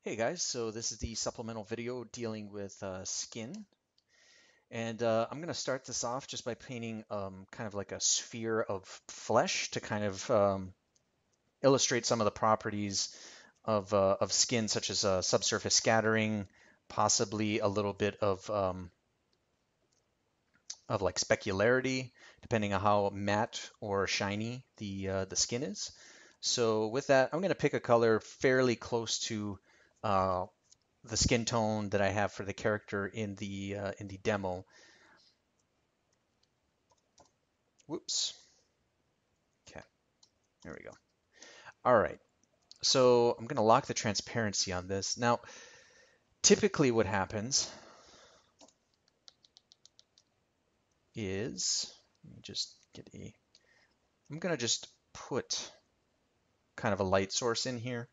Hey guys, so this is the supplemental video dealing with skin. And I'm going to start this off just by painting kind of like a sphere of flesh to kind of illustrate some of the properties of skin, such as subsurface scattering, possibly a little bit of like specularity, depending on how matte or shiny the skin is. So with that, I'm going to pick a color fairly close to uh, the skin tone that I have for the character in the demo. Whoops. Okay, there we go. All right, so I'm going to lock the transparency on this. Now, typically what happens is, let me just get a, I'm going to just put kind of a light source in here,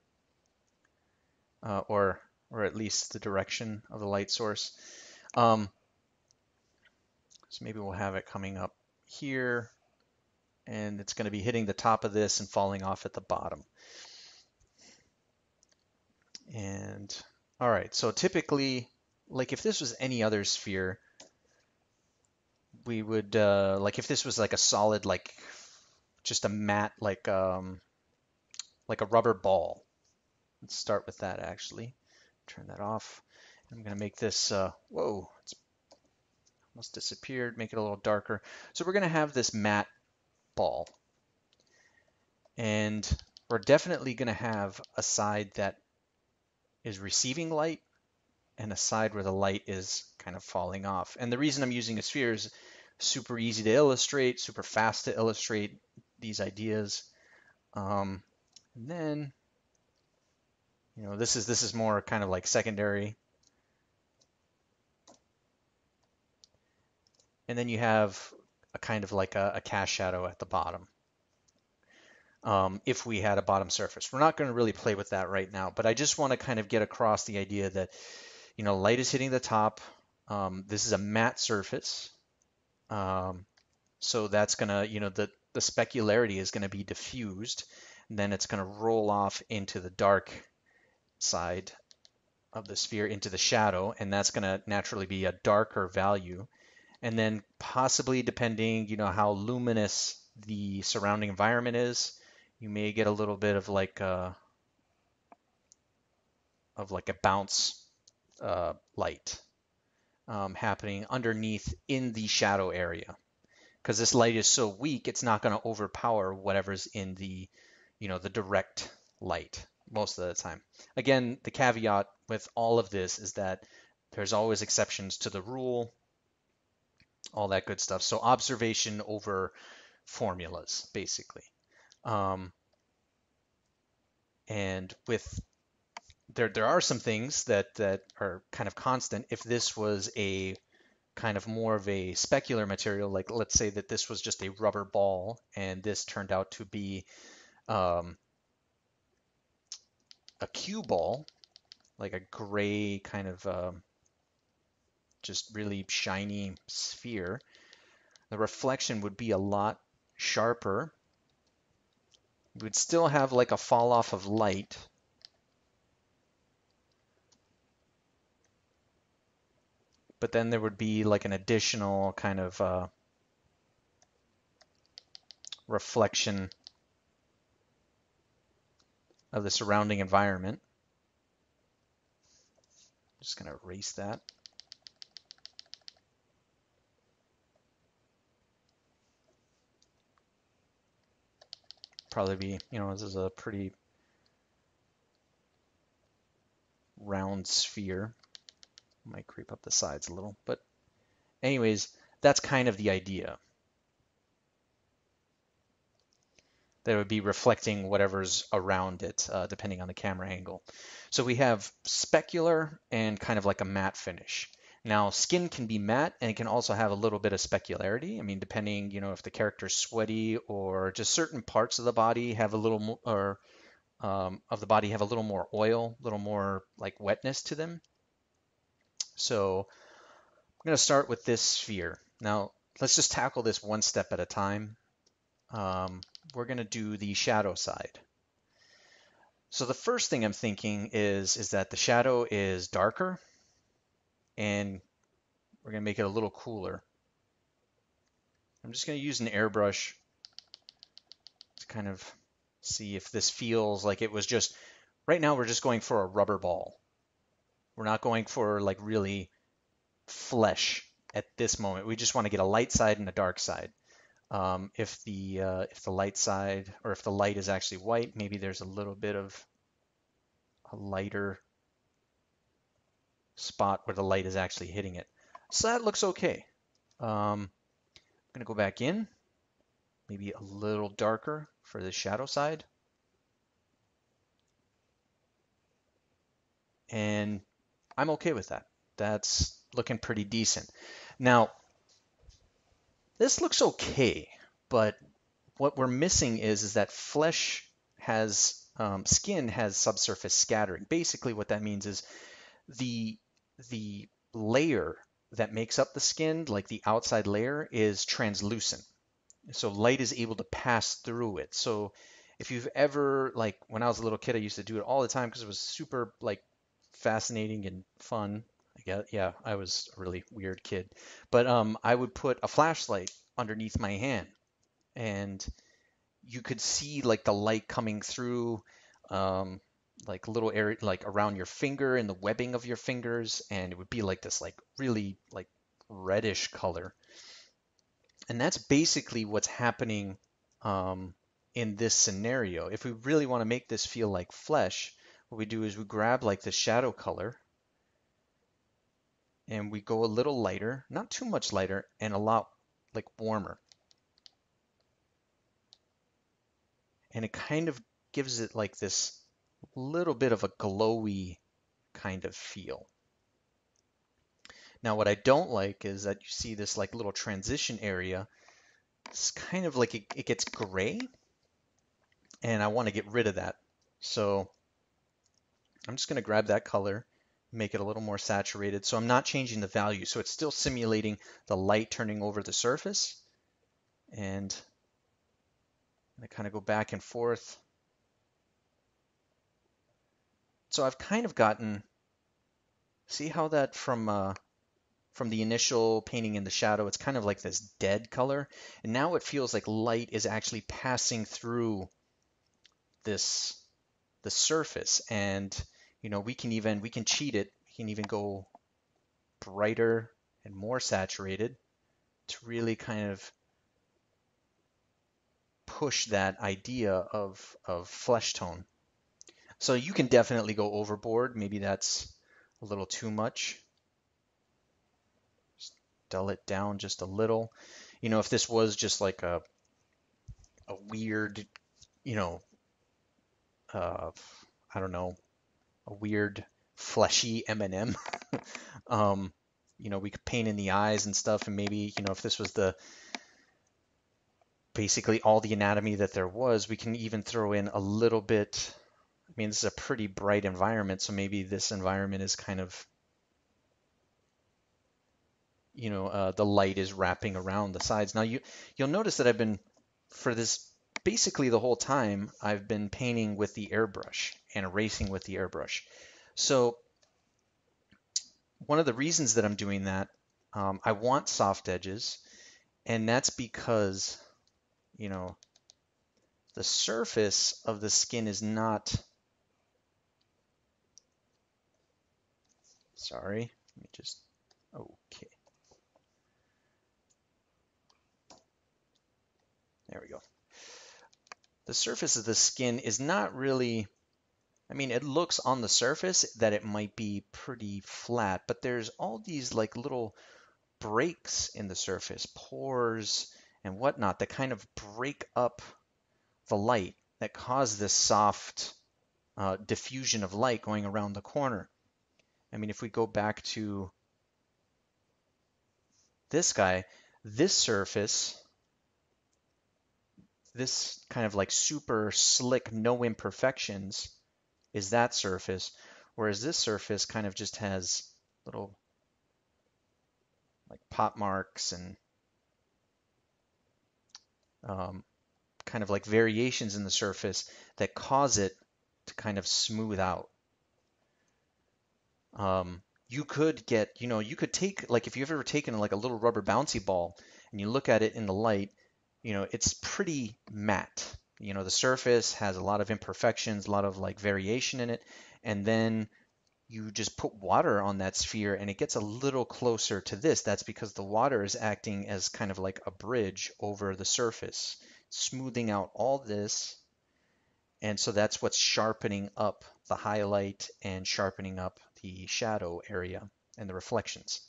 or at least the direction of the light source. So maybe we'll have it coming up here, and it's going to be hitting the top of this and falling off at the bottom. And all right, so typically, like if this was any other sphere, we would like if this was like a solid, like just a matte, like a rubber ball. Let's start with that actually. Turn that off. I'm gonna make this whoa, it's almost disappeared. Make it a little darker. So we're gonna have this matte ball, and we're definitely gonna have a side that is receiving light and a side where the light is kind of falling off. And the reason I'm using a sphere is super easy to illustrate, super fast to illustrate these ideas. And then, this is more kind of like secondary. And then you have a kind of like a cast shadow at the bottom. If we had a bottom surface. We're not going to really play with that right now, but I just want to kind of get across the idea that, light is hitting the top. This is a matte surface. So that's going to, the specularity is going to be diffused. And then it's going to roll off into the dark side of the sphere, into the shadow. And that's going to naturally be a darker value. And then possibly, depending, how luminous the surrounding environment is, you may get a little bit of like a bounce light happening underneath in the shadow area. Because this light is so weak, it's not going to overpower whatever's in the, the direct light most of the time. Again, the caveat with all of this is that there's always exceptions to the rule, all that good stuff. So observation over formulas, basically. And with there are some things that are kind of constant. If this was a kind of more of a specular material, like let's say that this was just a rubber ball and this turned out to be a cue ball, like a gray kind of just really shiny sphere, the reflection would be a lot sharper. We would still have like a fall off of light, but then there would be like an additional kind of reflection of the surrounding environment. Just going to erase that. Probably be, this is a pretty round sphere. Might creep up the sides a little, but anyways, that's kind of the idea. That would be reflecting whatever's around it, depending on the camera angle. So we have specular and kind of like a matte finish. Now, skin can be matte, and it can also have a little bit of specularity. I mean, depending, if the character's sweaty or just certain parts of the body have a little more, or of the body have a little more oil, a little more like wetness to them. So I'm going to start with this sphere. Now, let's just tackle this one step at a time. We're going to do the shadow side. So the first thing I'm thinking is that the shadow is darker, and we're going to make it a little cooler. I'm just going to use an airbrush to kind of see if this feels like it was just, right now we're just going for a rubber ball. We're not going for like really flesh at this moment. We just want to get a light side and a dark side. If the light side, or if the light is actually white, maybe there's a little bit of a lighter spot where the light is actually hitting it. So that looks okay. I'm gonna go back in, maybe a little darker for the shadow side. And I'm okay with that. That's looking pretty decent. Now, this looks okay, but what we're missing is that flesh has, skin has subsurface scattering. Basically what that means is the layer that makes up the skin, like the outside layer, is translucent. So light is able to pass through it. So if you've ever, like when I was a little kid, I used to do it all the time because it was super like fascinating and fun. I guess, yeah, I was a really weird kid. But I would put a flashlight underneath my hand, and you could see like the light coming through, um, like little area like around your finger and the webbing of your fingers, and it would be like this like really like reddish color. And that's basically what's happening in this scenario. If we really want to make this feel like flesh, what we do is we grab like the shadow color and we go a little lighter, not too much lighter, and a lot like warmer. And it kind of gives it like this little bit of a glowy kind of feel. Now, what I don't like is that you see this like little transition area. It's kind of like it gets gray, and I want to get rid of that. So I'm just going to grab that color, make it a little more saturated. So I'm not changing the value. So it's still simulating the light turning over the surface. And I kind of go back and forth. So I've kind of gotten, see how that from the initial painting in the shadow, it's kind of like this dead color. And now it feels like light is actually passing through this the surface. And we can cheat it. We can even go brighter and more saturated to really kind of push that idea of flesh tone. So you can definitely go overboard. Maybe that's a little too much. Just dull it down just a little. If this was just like a weird, you know, I don't know, a weird fleshy M&M, we could paint in the eyes and stuff, and maybe, if this was basically all the anatomy that there was, we can even throw in a little bit. I mean, this is a pretty bright environment, so maybe this environment is kind of, the light is wrapping around the sides. Now you'll notice that for this, basically the whole time, I've been painting with the airbrush and erasing with the airbrush. So one of the reasons that I'm doing that, I want soft edges, and that's because, the surface of the skin is not, sorry, let me just, okay. There we go. The surface of the skin is not really, I mean, it looks on the surface that it might be pretty flat, but there's all these like little breaks in the surface, pores and whatnot, that kind of break up the light, that cause this soft diffusion of light going around the corner. I mean, if we go back to this guy, this surface, this kind of like super slick, no imperfections, is that surface, whereas this surface kind of just has little like pot marks and kind of like variations in the surface that cause it to kind of smooth out. You could get, you could take, like if you've ever taken like a little rubber bouncy ball and you look at it in the light, it's pretty matte. The surface has a lot of imperfections, a lot of like variation in it, and then you just put water on that sphere and it gets a little closer to this. That's because the water is acting as kind of like a bridge over the surface, smoothing out all this. And so that's what's sharpening up the highlight and sharpening up the shadow area and the reflections.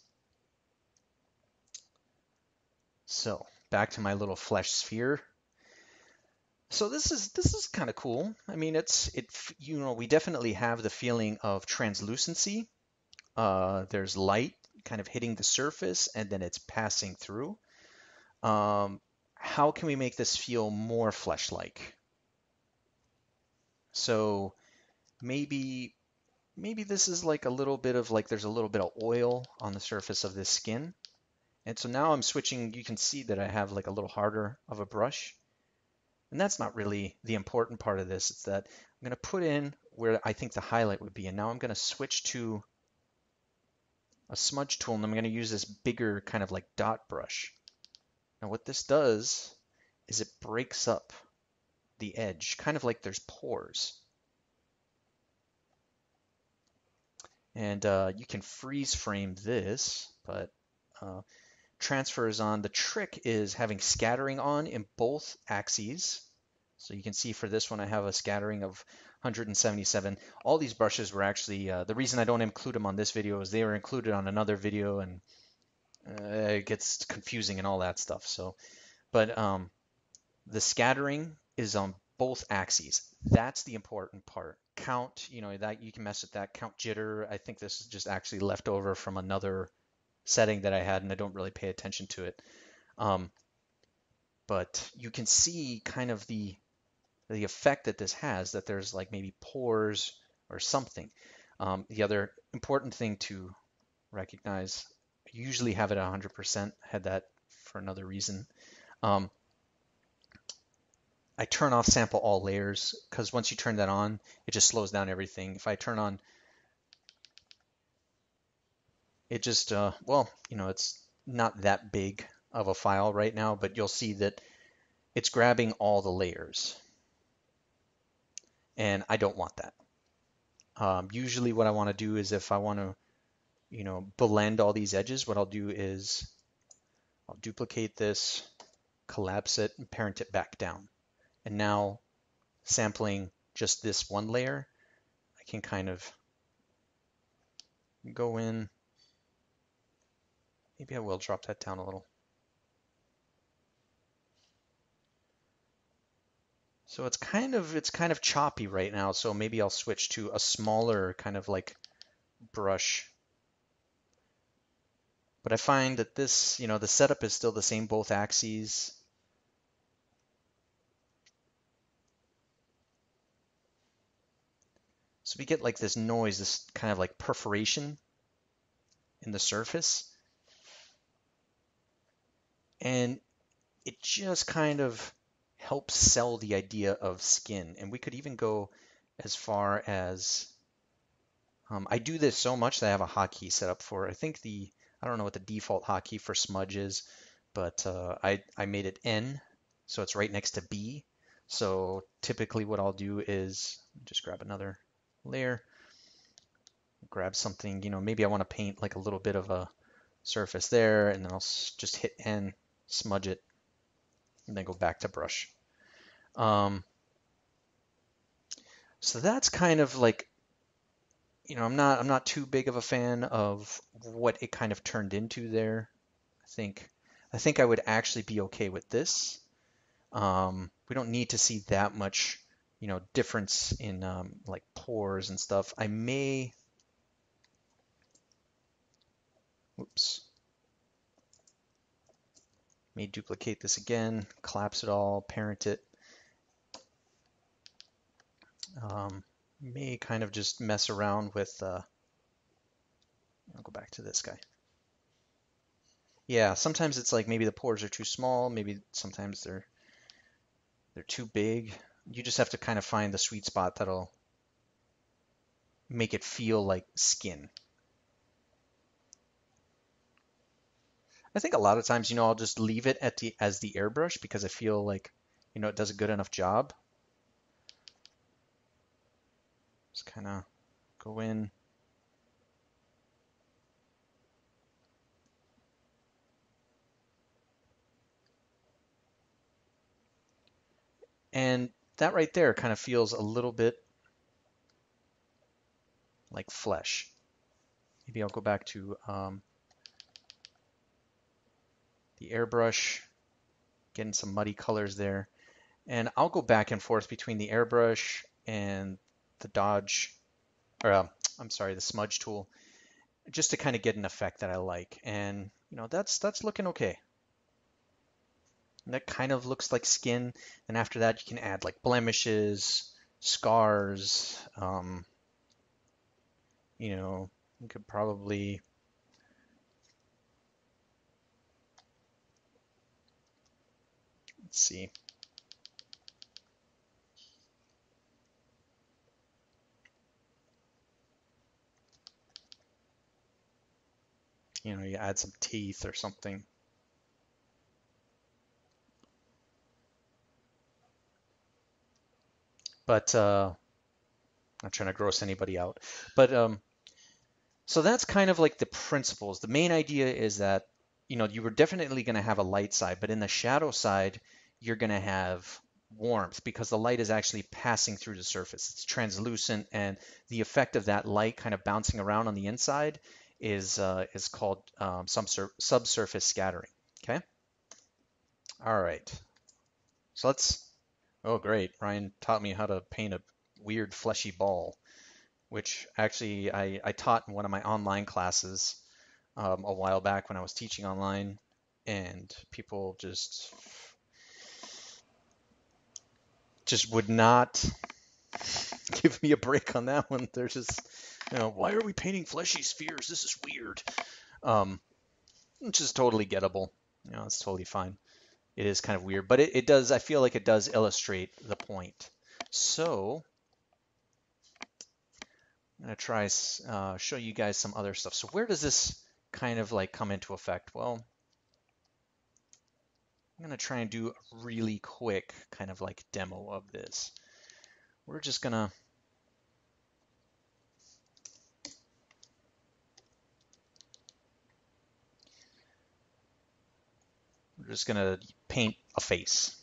So back to my little flesh sphere. So this is kind of cool. I mean, we definitely have the feeling of translucency. There's light kind of hitting the surface and then it's passing through. How can we make this feel more flesh-like? So maybe this is like a little bit of like there's a little bit of oil on the surface of this skin. And so now I'm switching, you can see that I have like a little harder of a brush. And that's not really the important part of this. It's that I'm going to put in where I think the highlight would be. And now I'm going to switch to a smudge tool, and I'm going to use this bigger kind of like dot brush. Now what this does is it breaks up the edge, kind of like there's pores. And you can freeze frame this, but transfer is on. The trick is having scattering on in both axes. So you can see for this one I have a scattering of 177. All these brushes were actually, the reason I don't include them on this video is they were included on another video, and it gets confusing and all that stuff. So, but the scattering is on both axes. That's the important part. Count, that you can mess with that. Count jitter. I think this is just actually left over from another setting that I had, and I don't really pay attention to it. But you can see kind of the effect that this has, that there's like maybe pores or something. The other important thing to recognize, I usually have it at 100%, had that for another reason. I turn off sample all layers because once you turn that on, it just slows down everything. If I turn on, it just, it's not that big of a file right now, but you'll see that it's grabbing all the layers. And I don't want that. Usually what I want to do is if I want to, blend all these edges, what I'll do is I'll duplicate this, collapse it, and parent it back down. And now sampling just this one layer, I can kind of go in. Maybe I will drop that down a little. So it's kind of choppy right now, so maybe I'll switch to a smaller kind of like brush. But I find that this, the setup is still the same, both axes. So we get like this noise, this kind of like perforation in the surface. And it just kind of helps sell the idea of skin. And we could even go as far as, I do this so much that I have a hotkey set up for, I don't know what the default hotkey for smudge is, but I made it N, so it's right next to B. So typically what I'll do is just grab another layer, grab something, maybe I want to paint like a little bit of a surface there, and then I'll just hit N, smudge it, and then go back to brush. So that's kind of like, I'm not too big of a fan of what it kind of turned into there. I think I would actually be okay with this. We don't need to see that much, difference in like pores and stuff. I may, may duplicate this again, collapse it all, parent it. May kind of just mess around with, I'll go back to this guy. Yeah, sometimes it's like maybe the pores are too small, maybe sometimes they're too big. You just have to kind of find the sweet spot that'll make it feel like skin. I think a lot of times, I'll just leave it at as the airbrush because I feel like, it does a good enough job. Just kind of go in. And that right there kind of feels a little bit like flesh. Maybe I'll go back to the airbrush, getting some muddy colors there. And I'll go back and forth between the airbrush and the dodge, or I'm sorry, the smudge tool, just to kind of get an effect that I like. And that's looking okay. And that kind of looks like skin. And after that, you can add like blemishes, scars. You could probably let's see. You add some teeth or something. But I'm not trying to gross anybody out. But so that's kind of like the principles. The main idea is that, you were definitely going to have a light side, but in the shadow side, you're going to have warmth because the light is actually passing through the surface. It's translucent, and the effect of that light kind of bouncing around on the inside is called subsurface scattering. Okay. All right. So oh, great. Ryan taught me how to paint a weird fleshy ball, which actually I taught in one of my online classes a while back when I was teaching online, and people just would not give me a break on that one. They're just, why are we painting fleshy spheres? This is weird. Which is totally gettable. It's totally fine. It is kind of weird, but it does, I feel like it does illustrate the point. So I'm going to try show you guys some other stuff. So where does this kind of like come into effect? Well, I'm going to try and do a really quick kind of like demo of this. We're just going to paint a face.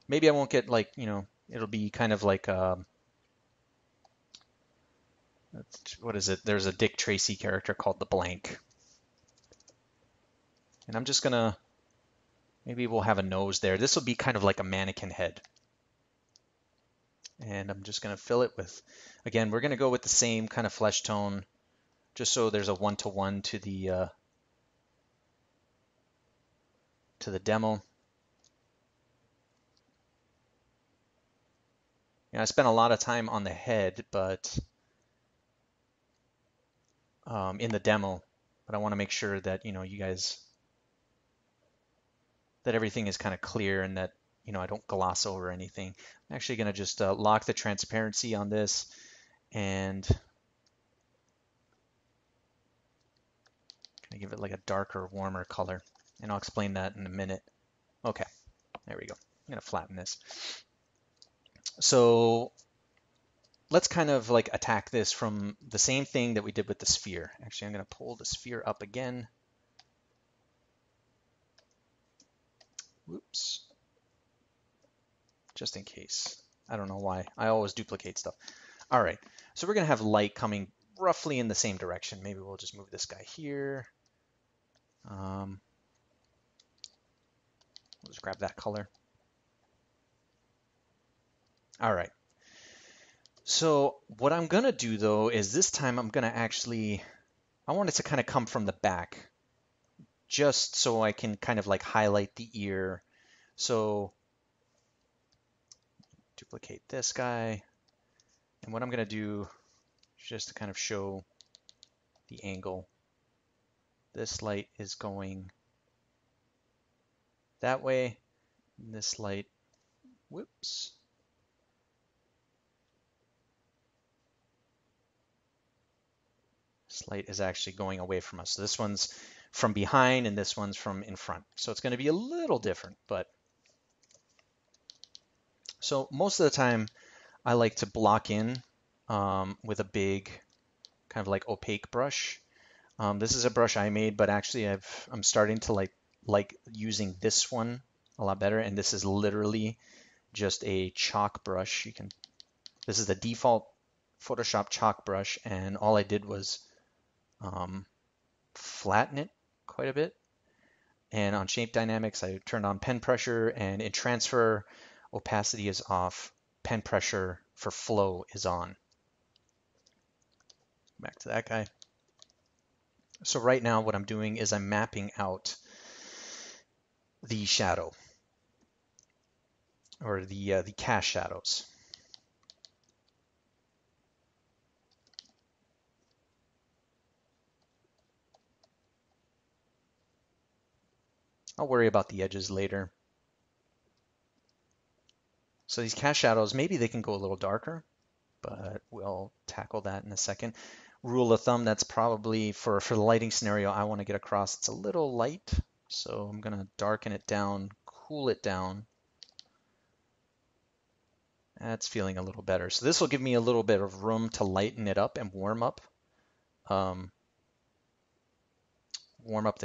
Maybe I won't get like, it'll be kind of like what is it? There's a Dick Tracy character called the Blank. And I'm just gonna, maybe we'll have a nose there. This will be kind of like a mannequin head. And I'm just gonna fill it with, again, we're gonna go with the same kind of flesh tone, just so there's a one-to-one to the demo. I spent a lot of time on the head, but in the demo, but I want to make sure that you guys, that everything is kind of clear and that I don't gloss over anything. I'm actually going to just lock the transparency on this and kind of give it like a darker, warmer color, and I'll explain that in a minute. Okay, there we go. I'm going to flatten this. So let's kind of like attack this from the same thing that we did with the sphere. Actually, I'm going to pull the sphere up again. Whoops. Just in case. I don't know why. I always duplicate stuff. All right. So we're going to have light coming roughly in the same direction. Maybe we'll just move this guy here. We'll just grab that color. All right. So what I'm going to do, though, is this time I'm going to actually, I want it to kind of come from the back, just so I can kind of like highlight the ear. So duplicate this guy. And what I'm going to do, just to kind of show the angle, this light is going that way. And this light, whoops. This light is actually going away from us. So this one's from behind and this one's from in front. So it's going to be a little different, but so most of the time I like to block in with a big kind of like opaque brush. This is a brush I made, but actually I'm starting to like using this one a lot better. And this is literally just a chalk brush. This is the default Photoshop chalk brush, and all I did was flatten it quite a bit. And on shape dynamics, I turned on pen pressure, and in transfer, opacity is off. Pen pressure for flow is on. Back to that guy. So right now what I'm doing is I'm mapping out the shadow, or the cast shadows. I'll worry about the edges later. So these cast shadows, maybe they can go a little darker, but we'll tackle that in a second. Rule of thumb, that's probably for the lighting scenario I want to get across. It's a little light, so I'm going to darken it down, cool it down. That's feeling a little better. So this will give me a little bit of room to lighten it up and warm up the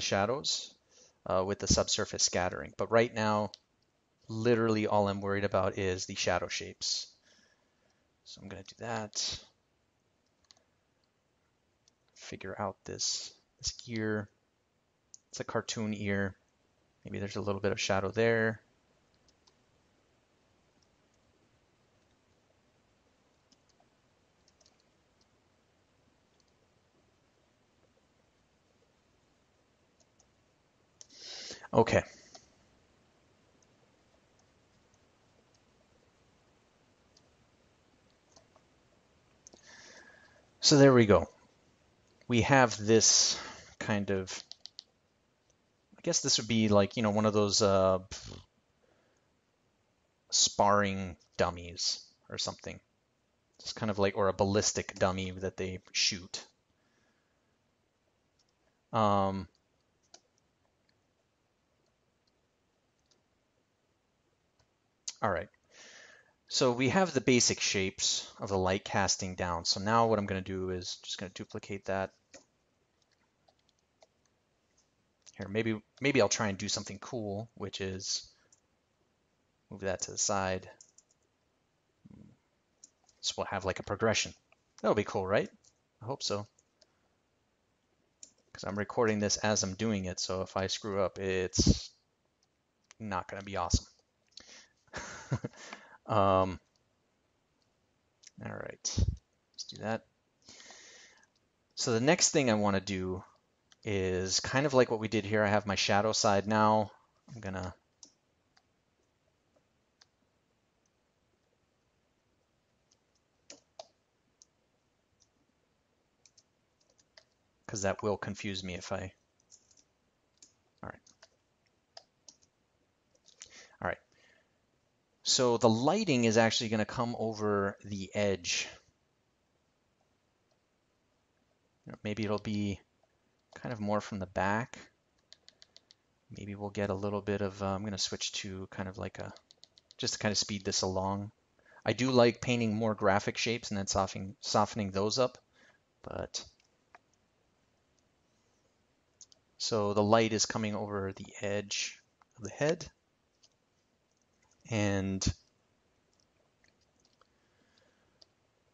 shadows with the subsurface scattering. But right now, literally all I'm worried about is the shadow shapes. So I'm going to do that. Figure out this ear. It's a cartoon ear. Maybe there's a little bit of shadow there. Okay. So there we go. We have this kind of, I guess this would be like, one of those sparring dummies or something. It's kind of like, or a ballistic dummy that they shoot. All right. So we have the basic shapes of the light casting down. So now what I'm going to do is just going to duplicate that. Here, maybe I'll try and do something cool, which is move that to the side. So we'll have like a progression. That'll be cool, right? I hope so. Because I'm recording this as I'm doing it, so if I screw up, it's not going to be awesome. All right, let's do that. So the next thing I want to do is kind of like what we did here. I have my shadow side now. I'm going to because that will confuse me if I, all right. All right. So the lighting is actually going to come over the edge. Maybe it'll be kind of more from the back. Maybe we'll get a little bit of, I'm going to switch to kind of like just to kind of speed this along. I do like painting more graphic shapes and then softening those up, but so the light is coming over the edge of the head, and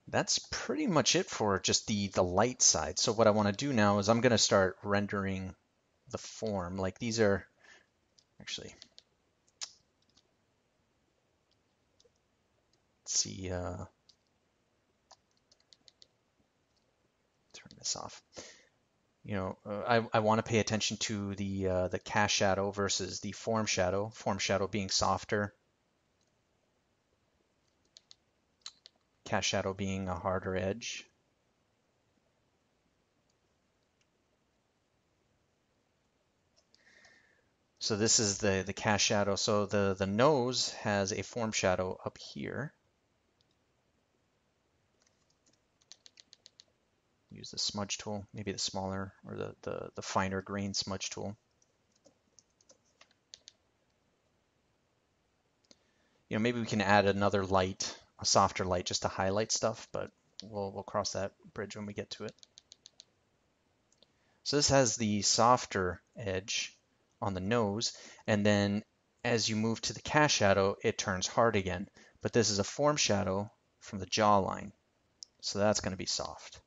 that's pretty much it for just the light side. So what I want to do now is I'm going to start rendering the form. Like these are actually, let's see, turn this off. I want to pay attention to the cast shadow versus the form shadow. Form shadow being softer, cast shadow being a harder edge. So this is the cast shadow. So the nose has a form shadow up here. use the smudge tool, maybe the smaller or the finer grain smudge tool. You know, maybe we can add another light, a softer light, just to highlight stuff, but we'll cross that bridge when we get to it. So this has the softer edge on the nose, and then as you move to the cast shadow, it turns hard again. But this is a form shadow from the jawline, so that's going to be soft.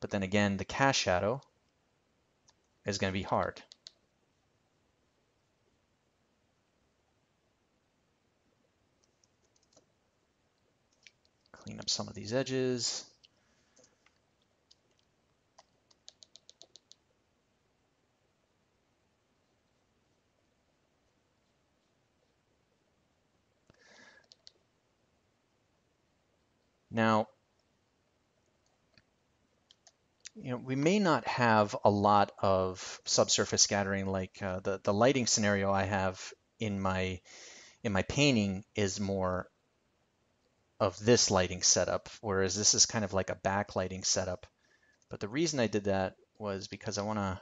But then again, the cast shadow is going to be hard. Clean up some of these edges. Now, you know, we may not have a lot of subsurface scattering like the lighting scenario I have in my painting is more of this lighting setup, whereas this is kind of like a backlighting setup. But the reason I did that was because I want to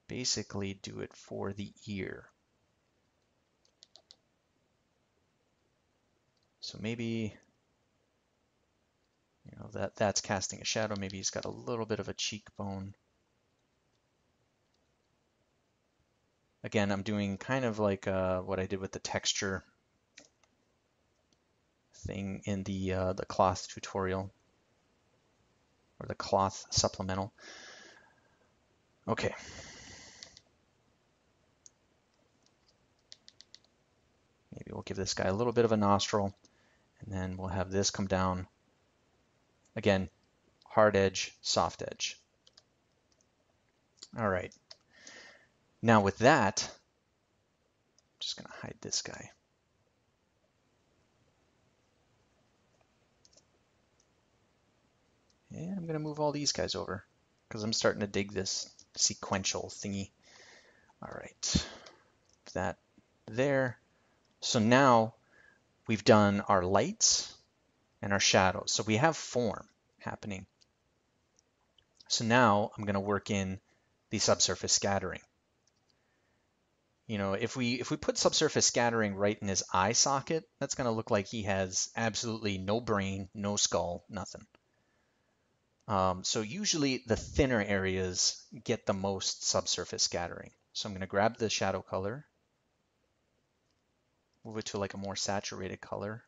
basically do it for the ear. So maybe, you know, that's casting a shadow. Maybe he's got a little bit of a cheekbone. Again, I'm doing kind of like what I did with the texture thing in the cloth tutorial or the cloth supplemental. Okay. Maybe we'll give this guy a little bit of a nostril, and then we'll have this come down. Again, hard edge, soft edge. All right. Now with that, I'm just going to hide this guy. And I'm going to move all these guys over because I'm starting to dig this sequential thingy. All right, that there. So now we've done our lights and our shadows. So we have form happening. So now I'm going to work in the subsurface scattering. You know, if we put subsurface scattering right in his eye socket, that's going to look like he has absolutely no brain, no skull, nothing. So usually the thinner areas get the most subsurface scattering. So I'm going to grab the shadow color, move it to like a more saturated color.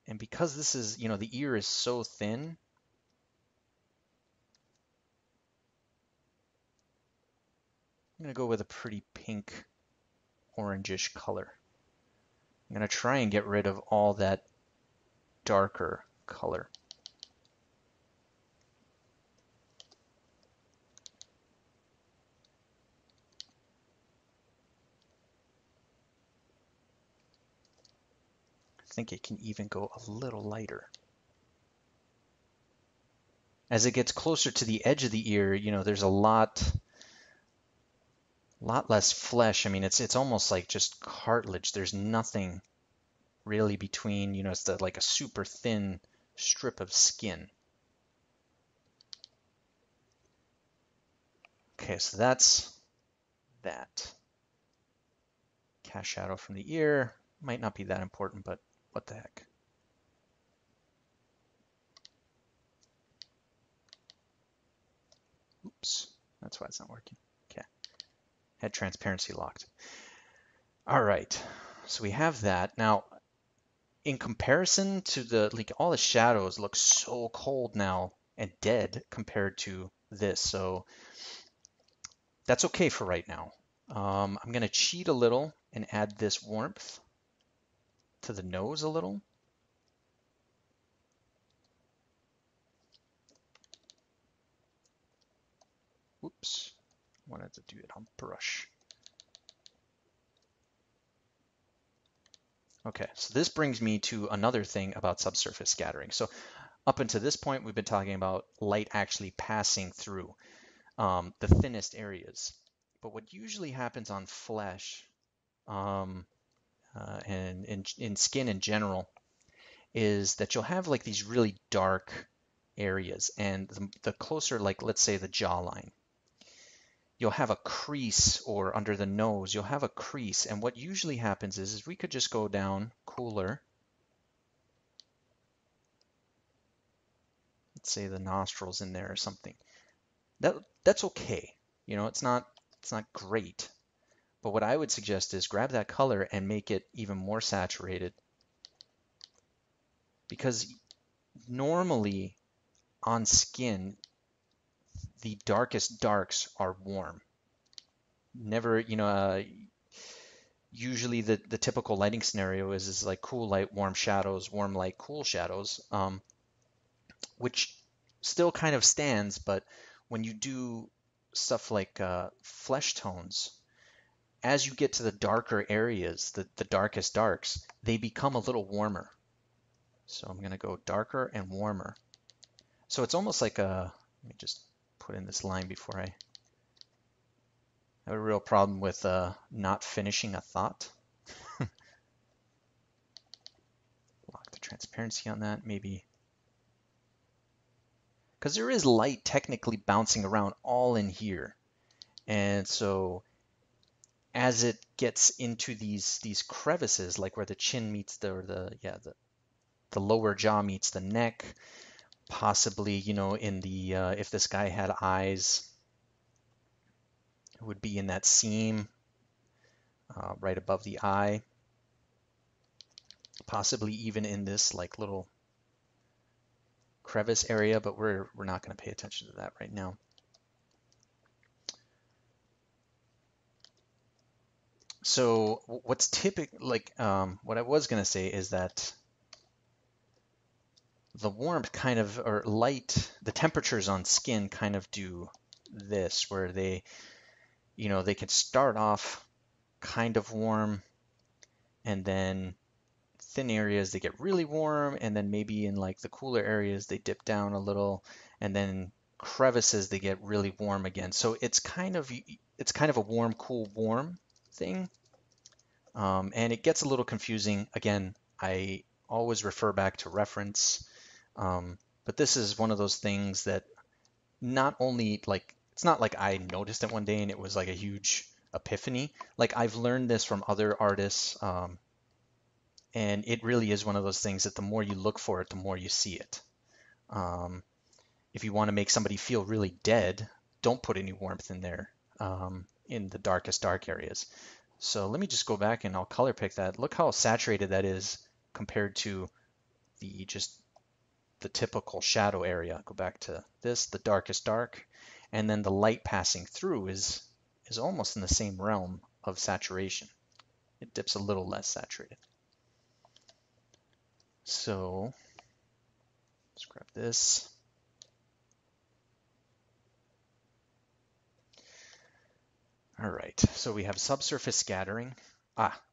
And because this is, you know, the ear is so thin, I'm going to go with a pretty pink, orangish color. I'm going to try and get rid of all that darker color. I think it can even go a little lighter. As it gets closer to the edge of the ear, you know, there's a lot less flesh. I mean, it's almost like just cartilage. There's nothing really between, you know, it's like a super thin strip of skin. Okay, so that's that. Cast shadow from the ear. Might not be that important, but what the heck. Oops, that's why it's not working. Okay, had transparency locked. All right, so we have that. Now, in comparison to like all the shadows look so cold now and dead compared to this, so that's okay for right now. I'm going to cheat a little and add this warmth to the nose a little. Oops, wanted to do it on brush. Okay, so this brings me to another thing about subsurface scattering. So up until this point, we've been talking about light actually passing through the thinnest areas. But what usually happens on flesh and in skin in general is that you'll have like these really dark areas, and the closer, like let's say the jawline, you'll have a crease, or under the nose, you'll have a crease. And what usually happens is we could just go down cooler. Let's say the nostrils in there or something. That's okay. You know, it's not great. But what I would suggest is grab that color and make it even more saturated. Because normally on skin, the darkest darks are warm. Never, you know, usually the typical lighting scenario is like cool light, warm shadows, warm light, cool shadows, which still kind of stands. But when you do stuff like flesh tones, as you get to the darker areas, the darkest darks, they become a little warmer. So I'm going to go darker and warmer. So it's almost like a, let me just put in this line before I have a real problem with not finishing a thought. Lock the transparency on that, maybe. Because there is light technically bouncing around all in here. And so as it gets into these crevices, like where the chin meets the lower jaw meets the neck, possibly, you know, in the if this guy had eyes, it would be in that seam right above the eye, possibly even in this like little crevice area, but we're not going to pay attention to that right now. So what's typical, like what I was going to say is that the warmth kind of, or light, the temperatures on skin kind of do this, where they, you know, they can start off kind of warm, and then thin areas they get really warm, and then maybe in like the cooler areas they dip down a little, and then crevices they get really warm again. So it's kind of a warm, cool, warm thing, and it gets a little confusing. Again, I always refer back to reference. But this is one of those things that not only like, it's not like I noticed it one day and it was like a huge epiphany. Like I've learned this from other artists, and it really is one of those things that the more you look for it, the more you see it. If you want to make somebody feel really dead, don't put any warmth in there, in the darkest dark areas. So let me just go back and I'll color pick that. Look how saturated that is compared to the typical shadow area. Go back to this, the darkest dark, and then the light passing through is almost in the same realm of saturation. It dips a little less saturated. So let's grab this. All right, so we have subsurface scattering.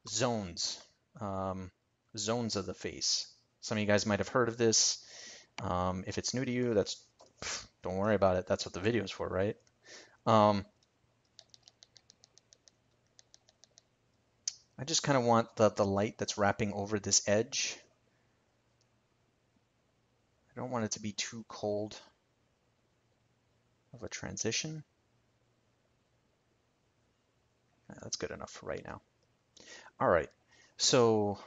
Zones. Zones of the face. Some of you guys might have heard of this. If it's new to you, don't worry about it. That's what the video is for, right? I just kind of want the light that's wrapping over this edge. I don't want it to be too cold of a transition. That's good enough for right now. All right, so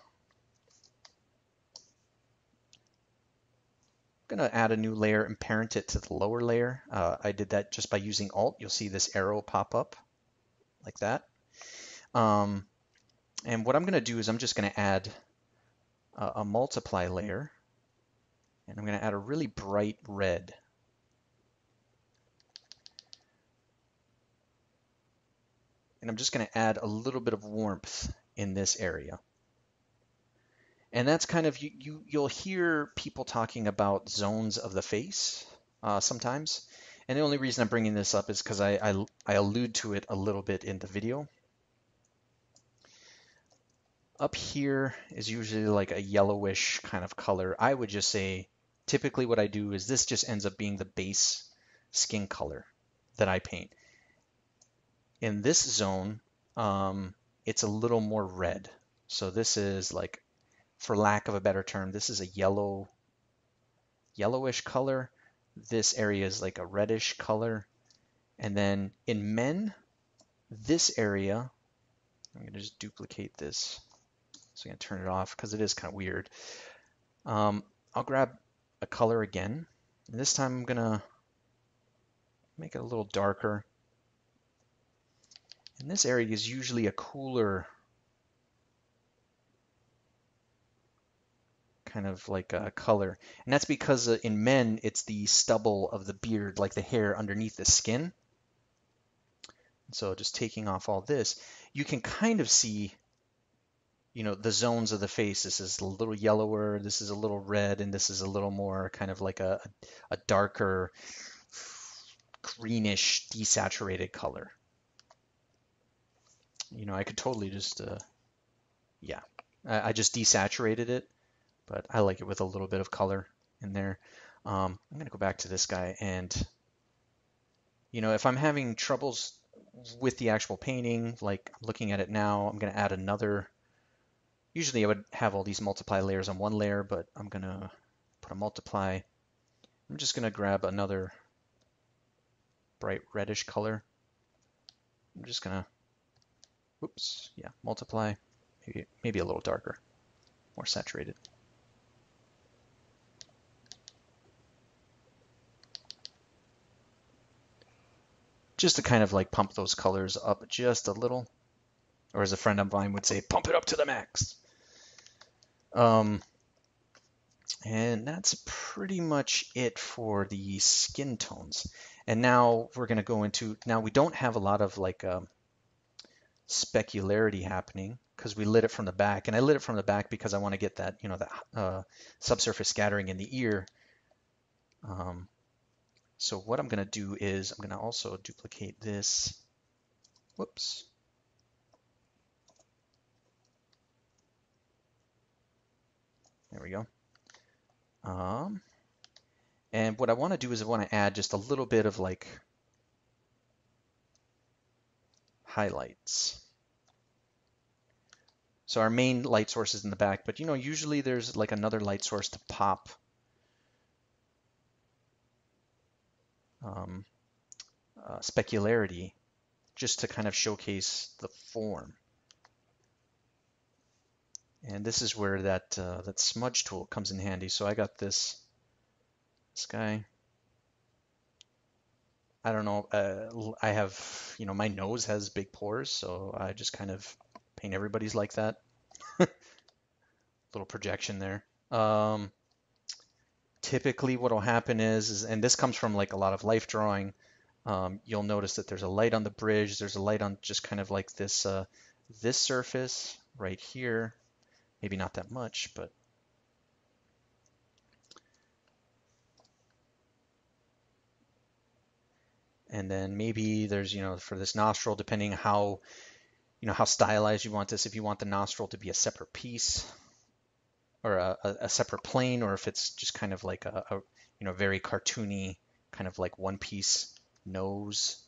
I'm going to add a new layer and parent it to the lower layer. I did that just by using Alt. You'll see this arrow pop up like that. And what I'm going to do is I'm just going to add a multiply layer, and I'm going to add a really bright red. And I'm just going to add a little bit of warmth in this area. And that's kind of, you'll hear people talking about zones of the face sometimes. And the only reason I'm bringing this up is because I allude to it a little bit in the video. Up here is usually like a yellowish kind of color. I would just say, typically what I do is this just ends up being the base skin color that I paint. In this zone, it's a little more red. So this is like for lack of a better term, this is a yellowish color. This area is like a reddish color. And then in men, this area, I'm going to just duplicate this. So I'm going to turn it off because it is kind of weird. I'll grab a color again. And this time I'm going to make it a little darker. And this area is usually a cooler kind of like a color. And that's because in men, it's the stubble of the beard, like the hair underneath the skin. So just taking off all this, you can kind of see, you know, the zones of the face. This is a little yellower, this is a little red, and this is a little more kind of like a darker greenish desaturated color. You know, I could totally just, yeah, I just desaturated it, but I like it with a little bit of color in there. I'm going to go back to this guy, and, you know, if I'm having troubles with the actual painting, like looking at it now, I'm going to add another. Usually I would have all these multiply layers on one layer, but I'm going to put a multiply. I'm just going to grab another bright reddish color. I'm just going to, whoops, yeah, multiply, maybe a little darker, more saturated. Just to kind of like pump those colors up just a little, or as a friend of mine would say, pump it up to the max. And that's pretty much it for the skin tones. And now we're going to go into, now we don't have a lot of like specularity happening because we lit it from the back. And I lit it from the back because I want to get that, you know, that subsurface scattering in the ear. So what I'm going to do is I'm going to also duplicate this. Whoops. There we go. And what I want to do is I want to add just a little bit of like highlights. So our main light source is in the back, but you know, usually there's like another light source to pop specularity, just to kind of showcase the form. And this is where that that smudge tool comes in handy. So I got this guy. I don't know. I have, you know, my nose has big pores, so I just kind of paint everybody's like that. Little projection there. Typically what will happen is, and this comes from like a lot of life drawing, you'll notice that there's a light on the bridge, there's a light on just kind of like this this surface right here. Maybe not that much, but and then maybe there's, you know, for this nostril, depending how, you know, how stylized you want this, if you want the nostril to be a separate piece or a separate plane, or if it's just kind of like a you know, very cartoony kind of like one piece nose.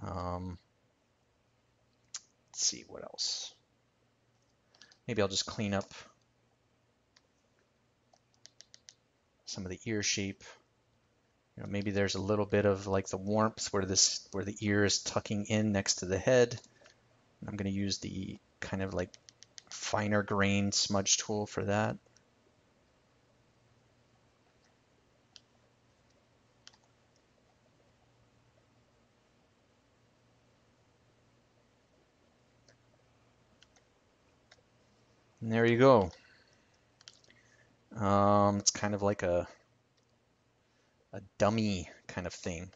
Let's see what else. Maybe I'll just clean up some of the ear shape. You know, maybe there's a little bit of like the warmth where the ear is tucking in next to the head. I'm going to use the kind of like finer grain smudge tool for that. And there you go. It's kind of like a dummy kind of thing,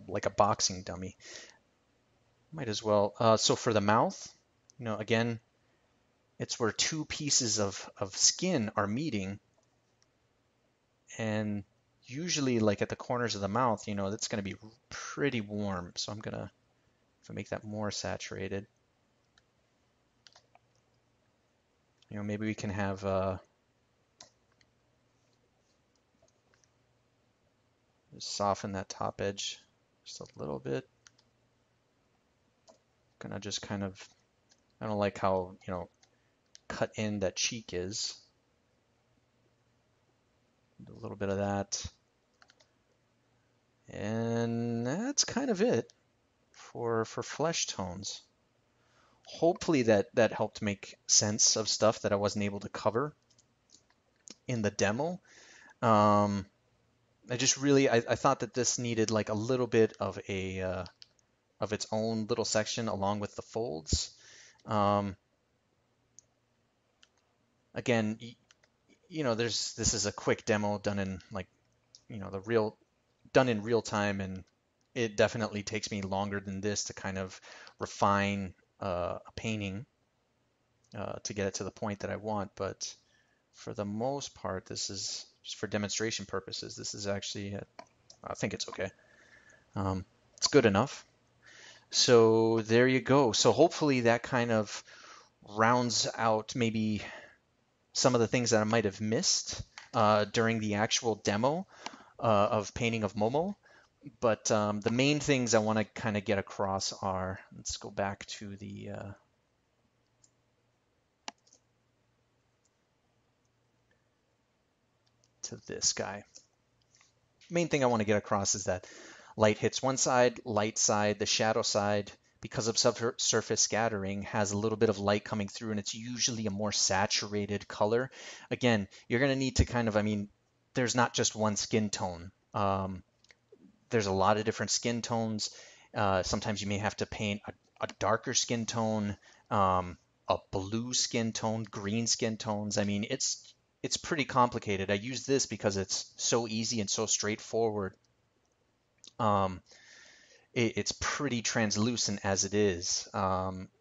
like a boxing dummy. Might as well. So for the mouth, you know, again, it's where two pieces of skin are meeting, and usually like at the corners of the mouth, you know, that's going to be pretty warm. So I'm gonna, if I make that more saturated, you know, maybe we can have soften that top edge just a little bit. Gonna just kind of, I don't like how, you know, cut in that cheek is. Do a little bit of that. And that's kind of it for flesh tones. Hopefully that helped make sense of stuff that I wasn't able to cover in the demo. I thought that this needed like a little bit of of its own little section along with the folds. Again, this is a quick demo done in like, done in real time, and it definitely takes me longer than this to kind of refine a painting to get it to the point that I want. But for the most part, this is just for demonstration purposes. This is actually, I think it's okay. It's good enough. So there you go. So hopefully that kind of rounds out maybe some of the things that I might have missed during the actual demo of painting of Momo. But the main things I want to kind of get across are, let's go back to this guy. Main thing I want to get across is that light hits one side, light side, the shadow side, because of subsurface scattering, has a little bit of light coming through, and it's usually a more saturated color. Again, you're going to need to kind of, there's not just one skin tone. There's a lot of different skin tones. Sometimes you may have to paint a darker skin tone, a blue skin tone, green skin tones. It's pretty complicated. I use this because it's so easy and so straightforward. It's pretty translucent as it is.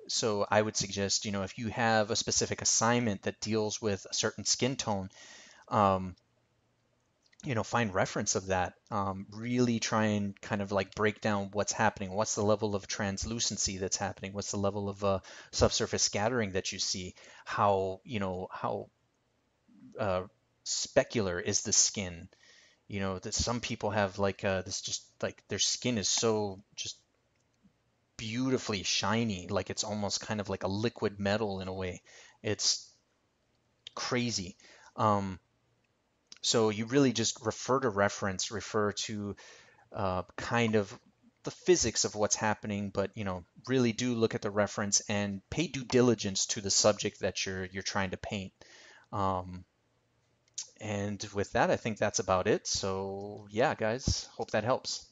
So I would suggest, if you have a specific assignment that deals with a certain skin tone, find reference of that. Really try and kind of like break down what's happening. What's the level of translucency that's happening? What's the level of subsurface scattering that you see? How specular is the skin? That some people have like this, just like their skin is so just beautifully shiny, like it's almost kind of like a liquid metal in a way. It's crazy. So you really just refer to kind of the physics of what's happening, but really do look at the reference and pay due diligence to the subject that you're trying to paint. And with that, I think that's about it. So yeah, guys, hope that helps.